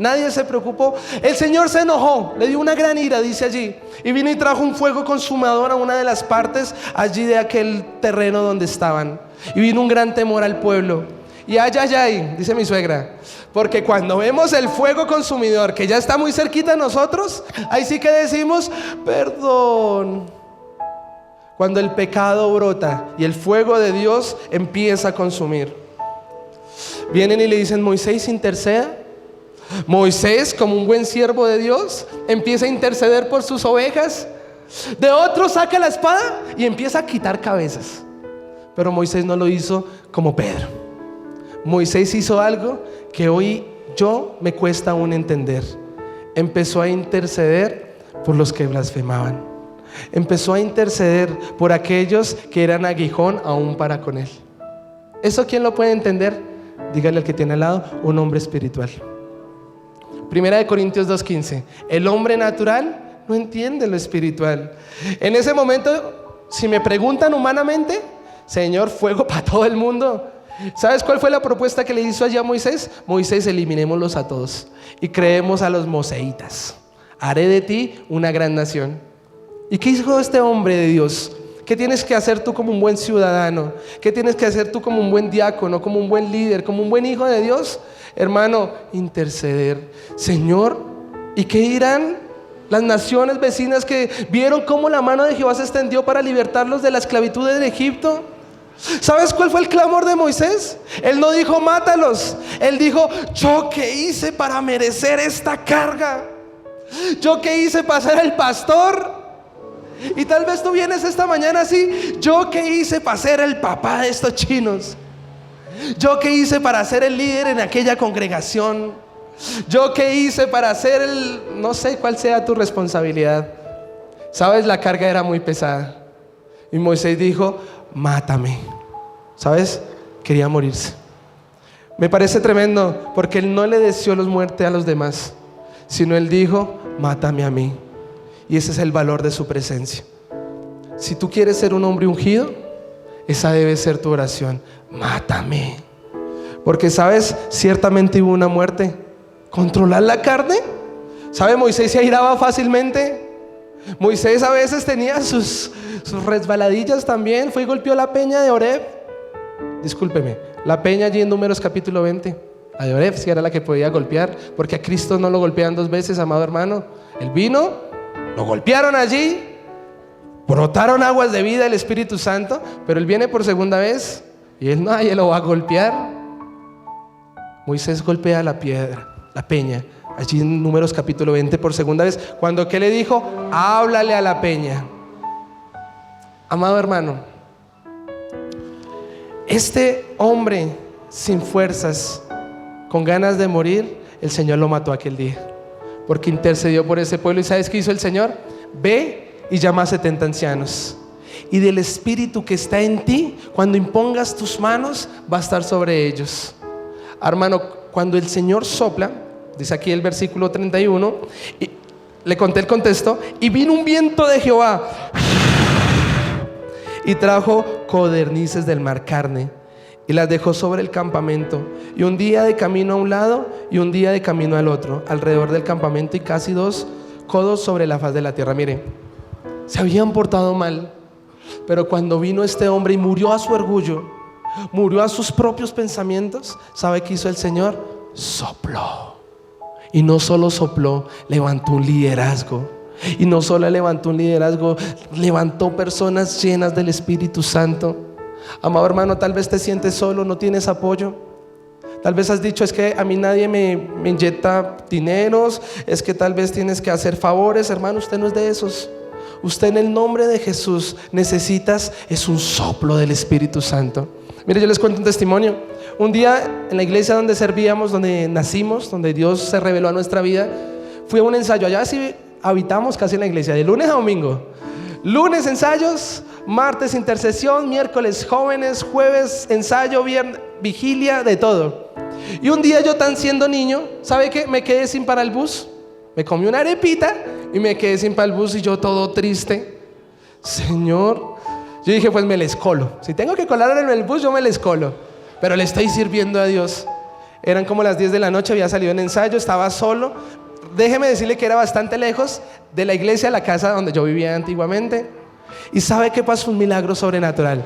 Nadie se preocupó. El Señor se enojó, le dio una gran ira, dice allí, y vino y trajo un fuego consumador a una de las partes allí de aquel terreno donde estaban. Y vino un gran temor al pueblo. Y ay, ay, ay, dice mi suegra, porque cuando vemos el fuego consumidor que ya está muy cerquita de nosotros, ahí sí que decimos perdón. Cuando el pecado brota y el fuego de Dios empieza a consumir, vienen y le dicen: Moisés, interceda. Moisés, como un buen siervo de Dios, empieza a interceder por sus ovejas. De otro saca la espada y empieza a quitar cabezas. Pero Moisés no lo hizo como Pedro. Moisés hizo algo que hoy me cuesta aún entender. Empezó a interceder por los que blasfemaban. Empezó a interceder por aquellos que eran aguijón aún para con él. ¿Eso quién lo puede entender? Dígale al que tiene al lado: un hombre espiritual. Primera de Corintios 2:15. El hombre natural no entiende lo espiritual. En ese momento, si me preguntan humanamente, Señor, fuego para todo el mundo. ¿Sabes cuál fue la propuesta que le hizo allí a Moisés? Moisés, eliminémoslos a todos y creemos a los moseitas. Haré de ti una gran nación. ¿Y qué hizo este hombre de Dios? ¿Qué tienes que hacer tú como un buen ciudadano? ¿Qué tienes que hacer tú como un buen diácono, como un buen líder, como un buen hijo de Dios? Hermano, interceder. Señor, ¿y qué dirán las naciones vecinas que vieron cómo la mano de Jehová se extendió para libertarlos de la esclavitud de Egipto? ¿Sabes cuál fue el clamor de Moisés? Él no dijo mátalos. Él dijo: ¿yo qué hice para merecer esta carga? ¿Yo qué hice para ser el pastor? Y tal vez tú vienes esta mañana así: ¿yo qué hice para ser el papá de estos chinos? ¿Yo qué hice para ser el líder en aquella congregación? ¿Yo qué hice para ser el...? No sé cuál sea tu responsabilidad. ¿Sabes? La carga era muy pesada. Y Moisés dijo: mátame. ¿Sabes? Quería morirse. Me parece tremendo, porque él no le deseó la muerte a los demás, sino él dijo: mátame a mí. Y ese es el valor de su presencia. Si tú quieres ser un hombre ungido, esa debe ser tu oración: mátame. Porque sabes, ciertamente hubo una muerte. ¿Controlar la carne? ¿Sabe? Moisés se airaba fácilmente. Moisés a veces tenía sus resbaladillas también. Fue y golpeó la peña de Oreb. Discúlpeme, la peña allí en Números capítulo 20. La de Oreb, si era la que podía golpear, porque a Cristo no lo golpean dos veces, amado hermano. Él vino, lo golpearon allí, brotaron aguas de vida, el Espíritu Santo, pero él viene por segunda vez y él nadie lo va a golpear. Moisés golpea la piedra, la peña, allí en Números capítulo 20 por segunda vez. Cuando ¿qué le dijo? Háblale a la peña. Amado hermano, este hombre sin fuerzas, con ganas de morir, el Señor lo mató aquel día, porque intercedió por ese pueblo. ¿Y sabes qué hizo el Señor? Ve y llama a 70 ancianos, y del espíritu que está en ti, cuando impongas tus manos, va a estar sobre ellos. Hermano, cuando el Señor sopla, dice aquí el versículo 31, y le conté el contexto: y vino un viento de Jehová y trajo codornices del mar, carne, y las dejó sobre el campamento, y un día de camino a un lado y un día de camino al otro, alrededor del campamento, y casi 2 codos sobre la faz de la tierra. Mire, se habían portado mal, pero cuando vino este hombre y murió a su orgullo, murió a sus propios pensamientos, ¿sabe qué hizo el Señor? Sopló. Y no solo sopló, levantó un liderazgo. Y no solo levantó un liderazgo, levantó personas llenas del Espíritu Santo. Amado hermano, tal vez te sientes solo, no tienes apoyo. Tal vez has dicho: es que a mí nadie me inyecta dineros, es que tal vez tienes que hacer favores. Hermano, usted no es de esos. Usted, en el nombre de Jesús, necesitas es un soplo del Espíritu Santo. Mire, yo les cuento un testimonio. Un día en la iglesia donde servíamos, donde nacimos, donde Dios se reveló a nuestra vida, fui a un ensayo. Allá sí habitamos casi en la iglesia, de lunes a domingo. Lunes ensayos, martes intercesión, miércoles jóvenes, jueves ensayo, viernes vigilia, de todo. Y un día, yo tan siendo niño, ¿sabe qué? Me quedé sin para el bus. Me comí una arepita y me quedé sin para el bus, y yo todo triste. Señor, yo dije: pues me les colo. Si tengo que colar en el bus, yo me les colo, pero le estoy sirviendo a Dios. Eran como las 10 de la noche, había salido en ensayo, estaba solo. Déjeme decirle que era bastante lejos de la iglesia a la casa donde yo vivía antiguamente. ¿Y sabe qué pasó? Un milagro sobrenatural.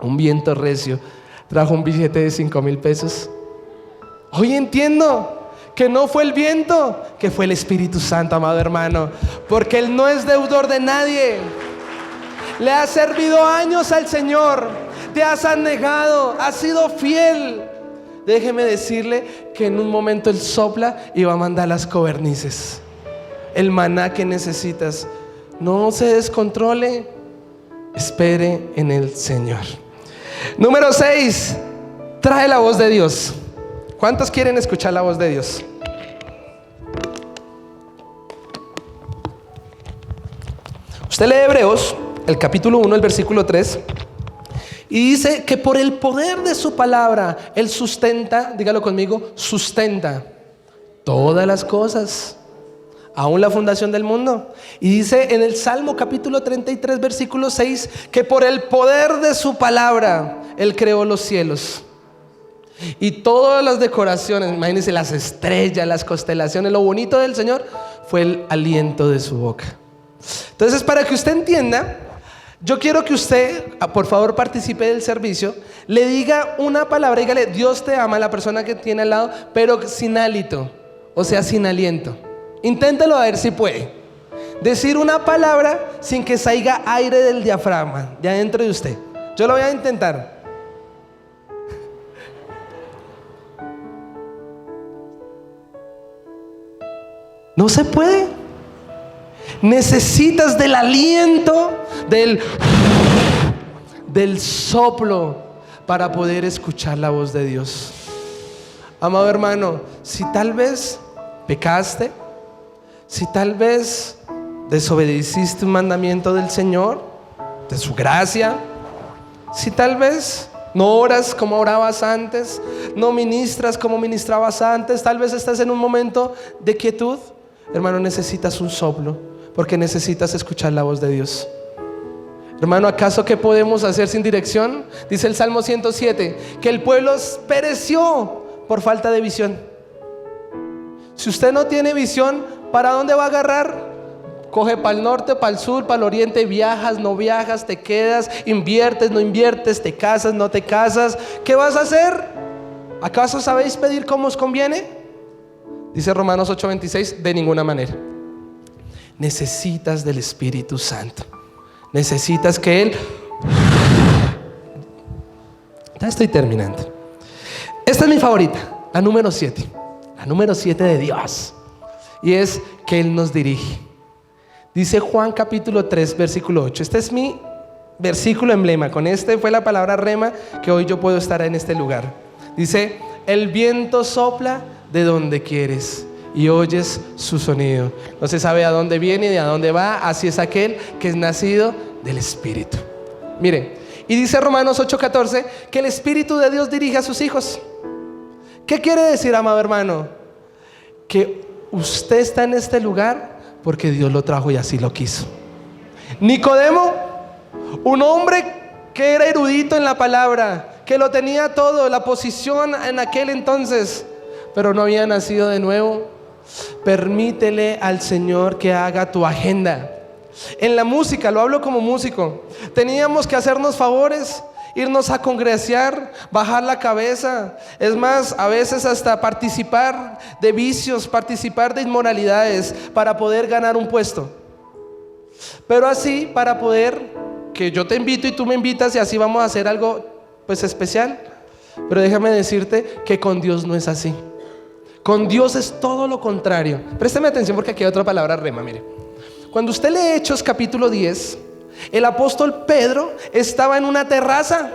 Un viento recio trajo un billete de 5,000 pesos. Hoy entiendo que no fue el viento, que fue el Espíritu Santo, amado hermano, porque Él no es deudor de nadie. Le has servido años al Señor, te has anegado, has sido fiel. Déjeme decirle que en un momento Él sopla y va a mandar las codornices, el maná que necesitas. No se descontrole, espere en el Señor. Número 6, trae la voz de Dios. ¿Cuántos quieren escuchar la voz de Dios? Usted lee Hebreos, el capítulo 1, el versículo 3, y dice que por el poder de su palabra Él sustenta, dígalo conmigo, sustenta todas las cosas, aún la fundación del mundo. Y dice en el Salmo capítulo 33, versículo 6, que por el poder de su palabra Él creó los cielos y todas las decoraciones. Imagínense las estrellas, las constelaciones. Lo bonito del Señor fue el aliento de su boca. Entonces, para que usted entienda, yo quiero que usted, por favor, participe del servicio. Le diga una palabra, dígale: Dios te ama, a la persona que tiene al lado, pero sin hálito, o sea, sin aliento. Inténtelo a ver si puede decir una palabra sin que salga aire del diafragma de adentro de usted. Yo lo voy a intentar. No se puede. Necesitas del aliento, del soplo para poder escuchar la voz de Dios. Amado hermano, si tal vez pecaste, si tal vez desobedeciste un mandamiento del Señor, de su gracia, si tal vez no oras como orabas antes, no ministras como ministrabas antes, tal vez estás en un momento de quietud, hermano, necesitas un soplo, porque necesitas escuchar la voz de Dios. Hermano, ¿acaso qué podemos hacer sin dirección? Dice el Salmo 107 que el pueblo pereció por falta de visión. Si usted no tiene visión, ¿para dónde va a agarrar? Coge para el norte, para el sur, para el oriente, viajas, no viajas, te quedas, inviertes, no inviertes, te casas, no te casas. ¿Qué vas a hacer? ¿Acaso sabéis pedir como os conviene? Dice Romanos 8:26, de ninguna manera. Necesitas del Espíritu Santo. Necesitas que Él... Ya estoy terminando. Esta es mi favorita, la número 7. La número 7 de Dios. Y es que Él nos dirige. Dice Juan capítulo 3, versículo 8. Este es mi versículo emblema. Con este fue la palabra rema que hoy yo puedo estar en este lugar. Dice: el viento sopla de donde quieres y oyes su sonido. No se sabe a dónde viene ni a dónde va. Así es aquel que es nacido del Espíritu. Mire, y dice Romanos 8:14 que el Espíritu de Dios dirige a sus hijos. ¿Qué quiere decir, amado hermano? Que usted está en este lugar porque Dios lo trajo y así lo quiso. Nicodemo, un hombre que era erudito en la palabra, que lo tenía todo, la posición en aquel entonces, pero no había nacido de nuevo. Permítele al Señor que haga tu agenda. En la música, lo hablo como músico, teníamos que hacernos favores, irnos a congregar, bajar la cabeza. Es más, a veces hasta participar de vicios, participar de inmoralidades para poder ganar un puesto. Pero así, para poder, que yo te invito y tú me invitas y así vamos a hacer algo pues especial. Pero déjame decirte que con Dios no es así. Con Dios es todo lo contrario. Présteme atención porque aquí hay otra palabra rema, mire. Cuando usted lee Hechos capítulo 10, el apóstol Pedro estaba en una terraza,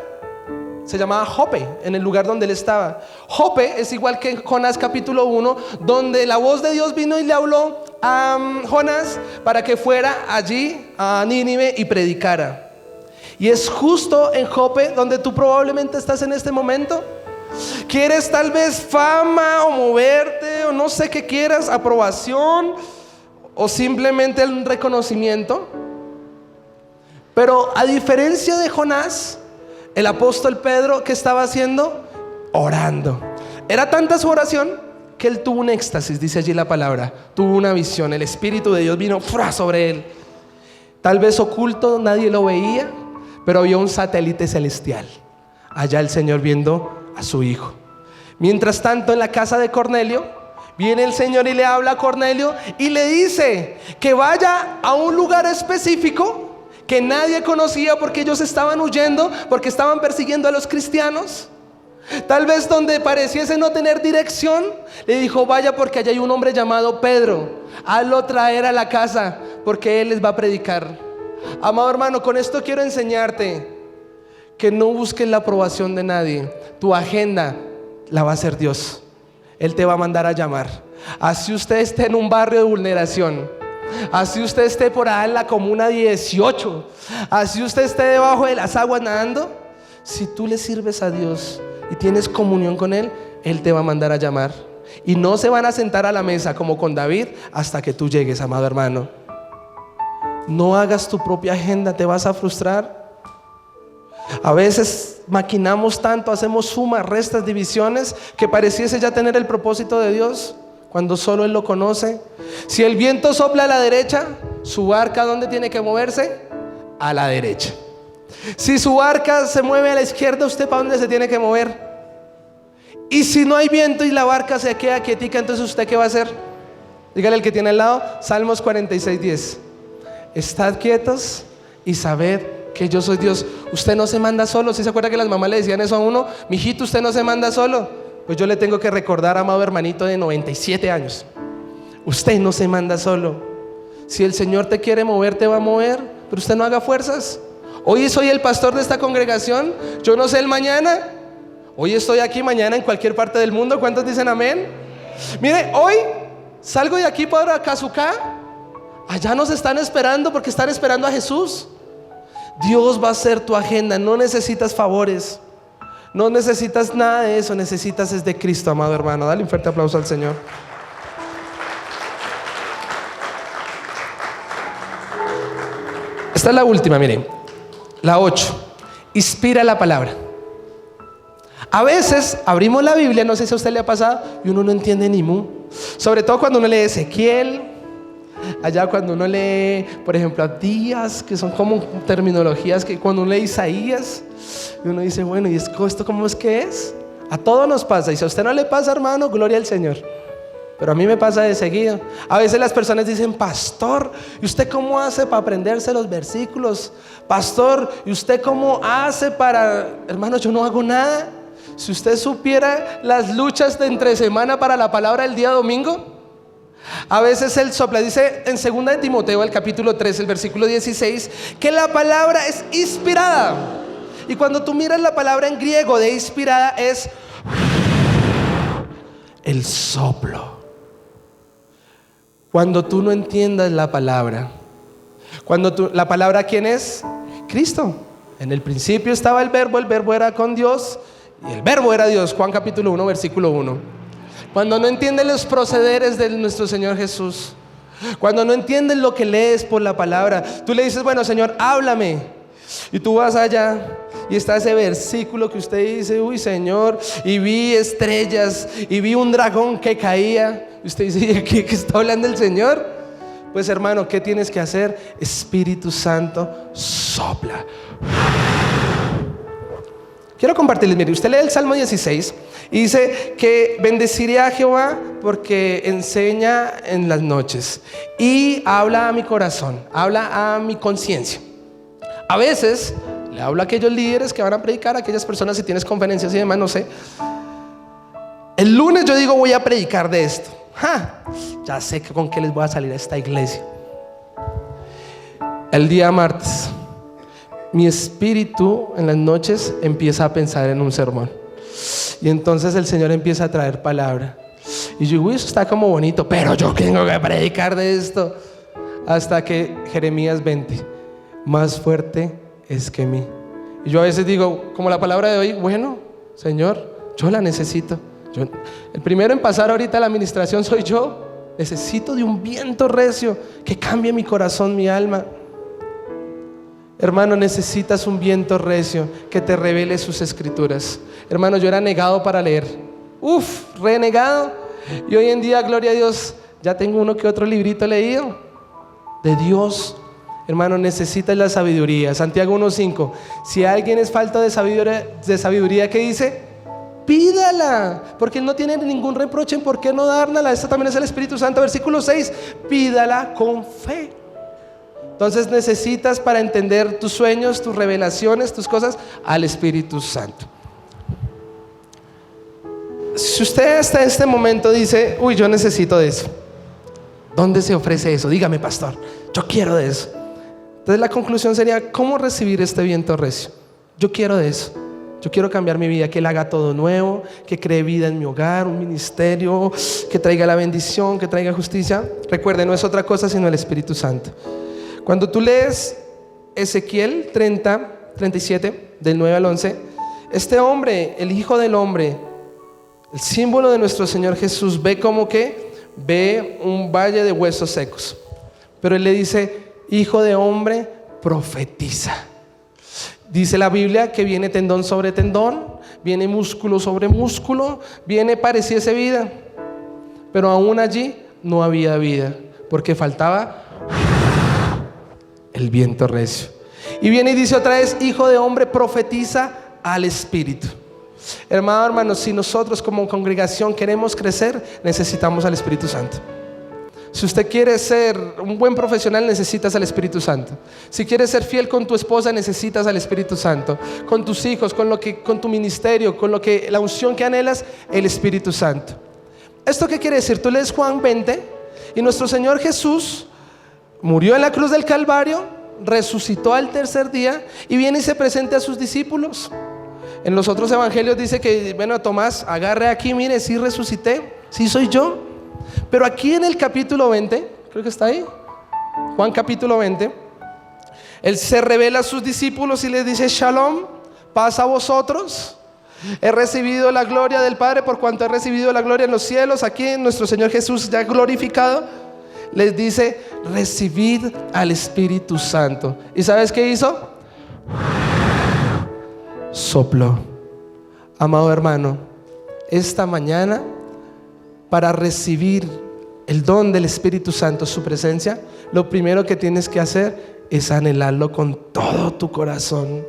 se llamaba Jope, en el lugar donde él estaba. Jope es igual que Jonás capítulo 1, donde la voz de Dios vino y le habló a Jonás para que fuera allí a Nínive y predicara. Y es justo en Jope donde tú probablemente estás en este momento. ¿Quieres tal vez fama o moverte o no sé qué quieras, aprobación o simplemente un reconocimiento? Pero a diferencia de Jonás, el apóstol Pedro, ¿qué estaba haciendo? orando. Era tanta su oración que él tuvo un éxtasis, dice allí la palabra. Tuvo una visión, el Espíritu de Dios vino sobre él. Tal vez oculto, nadie lo veía, pero había un satélite celestial. Allá el Señor viendo a su hijo. Mientras tanto, en la casa de Cornelio, viene el Señor y le habla a Cornelio y le dice que vaya a un lugar específico que nadie conocía, porque ellos estaban huyendo, porque estaban persiguiendo a los cristianos. Tal vez donde pareciese no tener dirección, le dijo: vaya, porque allá hay un hombre llamado Pedro, hazlo traer a la casa, porque él les va a predicar. Amado hermano, con esto quiero enseñarte que no busques la aprobación de nadie. Tu agenda la va a hacer Dios. Él te va a mandar a llamar. Así usted esté en un barrio de vulneración, así usted esté por allá en la comuna 18, así usted esté debajo de las aguas nadando, si tú le sirves a Dios y tienes comunión con Él, Él te va a mandar a llamar. Y no se van a sentar a la mesa como con David hasta que tú llegues, amado hermano. No hagas tu propia agenda, te vas a frustrar. A veces maquinamos tanto, hacemos sumas, restas, divisiones, que pareciese ya tener el propósito de Dios, cuando solo Él lo conoce. Si el viento sopla a la derecha, su barca, ¿dónde tiene que moverse? A la derecha. Si su barca se mueve a la izquierda, ¿usted para dónde se tiene que mover? Y si no hay viento y la barca se queda quietica, entonces ¿usted qué va a hacer? Dígale al que tiene al lado, Salmos 46:10. Estad quietos y sabed que yo soy Dios. Usted no se manda solo. ¿Sí se acuerda que las mamás le decían eso a uno? Mijito, usted no se manda solo. Pues yo le tengo que recordar, amado hermanito de 97 años, usted no se manda solo. Si el Señor te quiere mover, te va a mover, pero usted no haga fuerzas. Hoy soy el pastor de esta congregación, yo no sé el mañana. Hoy estoy aquí, mañana en cualquier parte del mundo. ¿Cuántos dicen amén? Mire, hoy salgo de aquí para Cazucá. Allá nos están esperando, porque están esperando a Jesús. Dios va a ser tu agenda. No necesitas favores, no necesitas nada de eso. Necesitas es de Cristo, amado hermano. Dale un fuerte aplauso al Señor. Esta es la última, miren, la 8. Inspira la palabra. A veces abrimos la Biblia, no sé si a usted le ha pasado, y uno no entiende ni mu. Sobre todo cuando uno lee Ezequiel, allá cuando uno lee, por ejemplo, Abdías, que son como terminologías que cuando uno lee Isaías, y uno dice, bueno, ¿y esto cómo es que es? A todos nos pasa, y si a usted no le pasa, hermano, gloria al Señor. Pero a mí me pasa de seguido. A veces las personas dicen, pastor, ¿y usted cómo hace para aprenderse los versículos? Pastor, ¿y usted cómo hace para...? Hermano, yo no hago nada. Si usted supiera las luchas de entre semana para la palabra el día domingo. A veces Él sopla, dice en 2 de Timoteo, el capítulo 3, el versículo 16, que la palabra es inspirada. Y cuando tú miras la palabra en griego de inspirada, es el soplo. Cuando tú no entiendas la palabra, la palabra, ¿quién es? Cristo. En el principio estaba el verbo era con Dios y el verbo era Dios. Juan capítulo 1, versículo 1. Cuando no entiendes los procederes de nuestro Señor Jesús, cuando no entiendes lo que lees por la palabra, tú le dices, bueno, Señor, háblame. Y tú vas allá y está ese versículo que usted dice, uy, Señor, y vi estrellas y vi un dragón que caía. Y usted dice, ¿qué está hablando el Señor? Pues hermano, ¿qué tienes que hacer? Espíritu Santo, sopla. Quiero compartirles, mire, usted lee el Salmo 16 y dice que bendeciré a Jehová porque enseña en las noches y habla a mi corazón, habla a mi conciencia. A veces le hablo a aquellos líderes que van a predicar, a aquellas personas, si tienes conferencias y demás, no sé. El lunes yo digo, voy a predicar de esto. Ya sé con qué les voy a salir a esta iglesia. El día martes, mi espíritu en las noches empieza a pensar en un sermón. Y entonces el Señor empieza a traer palabra. Y yo digo, eso está como bonito, pero yo tengo que predicar de esto. Hasta que Jeremías 20, más fuerte es que mí. Y yo a veces digo, como la palabra de hoy, bueno, Señor, yo la necesito. El primero en pasar ahorita a la administración soy yo. Necesito de un viento recio que cambie mi corazón, mi alma. Hermano, necesitas un viento recio que te revele sus escrituras. Hermano, yo era negado para leer. Renegado. Y hoy en día, gloria a Dios, ya tengo uno que otro librito leído de Dios. Hermano, necesitas la sabiduría. Santiago 1:5. Si alguien es falta de sabiduría, ¿qué dice? Pídala, porque Él no tiene ningún reproche en por qué no dárnosla. Esto también es el Espíritu Santo. Versículo 6. Pídala con fe. Entonces necesitas, para entender tus sueños, tus revelaciones, tus cosas, al Espíritu Santo. Si usted hasta este momento dice, yo necesito de eso, ¿dónde se ofrece eso? Dígame, pastor, yo quiero de eso. Entonces la conclusión sería, ¿cómo recibir este viento recio? Yo quiero de eso. Yo quiero cambiar mi vida, que Él haga todo nuevo, que cree vida en mi hogar, un ministerio, que traiga la bendición, que traiga justicia. Recuerde, no es otra cosa sino el Espíritu Santo. Cuando tú lees Ezequiel 37, del 9 al 11, este hombre, el Hijo del Hombre, el símbolo de nuestro Señor Jesús, ve como que ve un valle de huesos secos. Pero Él le dice, Hijo de hombre, profetiza. Dice la Biblia que viene tendón sobre tendón, viene músculo sobre músculo, pareciese vida, pero aún allí no había vida, porque faltaba el viento recio. Y viene y dice otra vez, Hijo de hombre, profetiza al Espíritu. Hermanos, si nosotros como congregación queremos crecer, necesitamos al Espíritu Santo. Si usted quiere ser un buen profesional, necesitas al Espíritu Santo. Si quieres ser fiel con tu esposa, necesitas al Espíritu Santo. Con tus hijos, con tu ministerio, la unción que anhelas, el Espíritu Santo. ¿Esto qué quiere decir? Tú lees Juan 20 y nuestro Señor Jesús murió en la cruz del Calvario, resucitó al tercer día y viene y se presenta a sus discípulos. En los otros evangelios dice que, Tomás, agarre aquí, mire, sí resucité, sí soy yo. Pero aquí en el capítulo 20, creo que está ahí, Juan capítulo 20, Él se revela a sus discípulos y les dice, Shalom, paz a vosotros. He recibido la gloria del Padre por cuanto he recibido la gloria en los cielos. Aquí en nuestro Señor Jesús ya glorificado, les dice, recibid al Espíritu Santo. ¿Y sabes qué hizo? Sopló. Amado hermano, esta mañana, para recibir el don del Espíritu Santo, su presencia, lo primero que tienes que hacer es anhelarlo con todo tu corazón.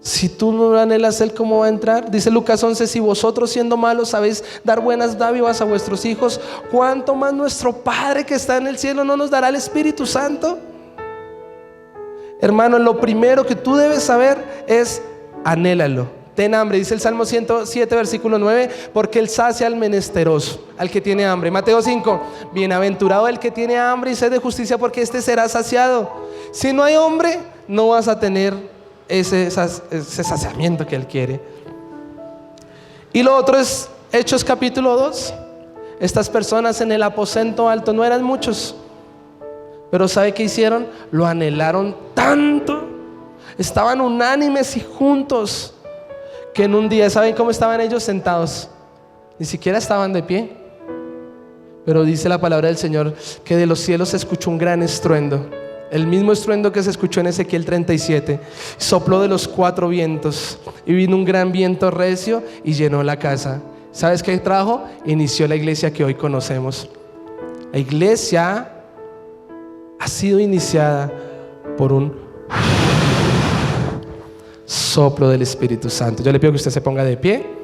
Si tú no lo anhelas, ¿Él cómo va a entrar? Dice Lucas 11, si vosotros siendo malos sabéis dar buenas dádivas a vuestros hijos, ¿cuánto más nuestro Padre que está en el cielo no nos dará el Espíritu Santo? Hermano, lo primero que tú debes saber es anhélalo. Ten hambre, dice el Salmo 107, versículo 9, porque Él sacia al menesteroso, al que tiene hambre. Mateo 5, bienaventurado el que tiene hambre y sed de justicia, porque éste será saciado. Si no hay hambre, no vas a tener ese saciamiento que Él quiere. Y lo otro es Hechos capítulo 2. Estas personas en el aposento alto no eran muchos, pero ¿sabe qué hicieron? Lo anhelaron tanto, estaban unánimes y juntos, que en un día, ¿saben cómo estaban ellos sentados? Ni siquiera estaban de pie. Pero dice la palabra del Señor que de los cielos se escuchó un gran estruendo, el mismo estruendo que se escuchó en Ezequiel 37. Sopló de los 4 vientos y vino un gran viento recio y llenó la casa. ¿Sabes qué trajo? Inició la iglesia que hoy conocemos. La iglesia ha sido iniciada por un soplo del Espíritu Santo. Yo le pido que usted se ponga de pie.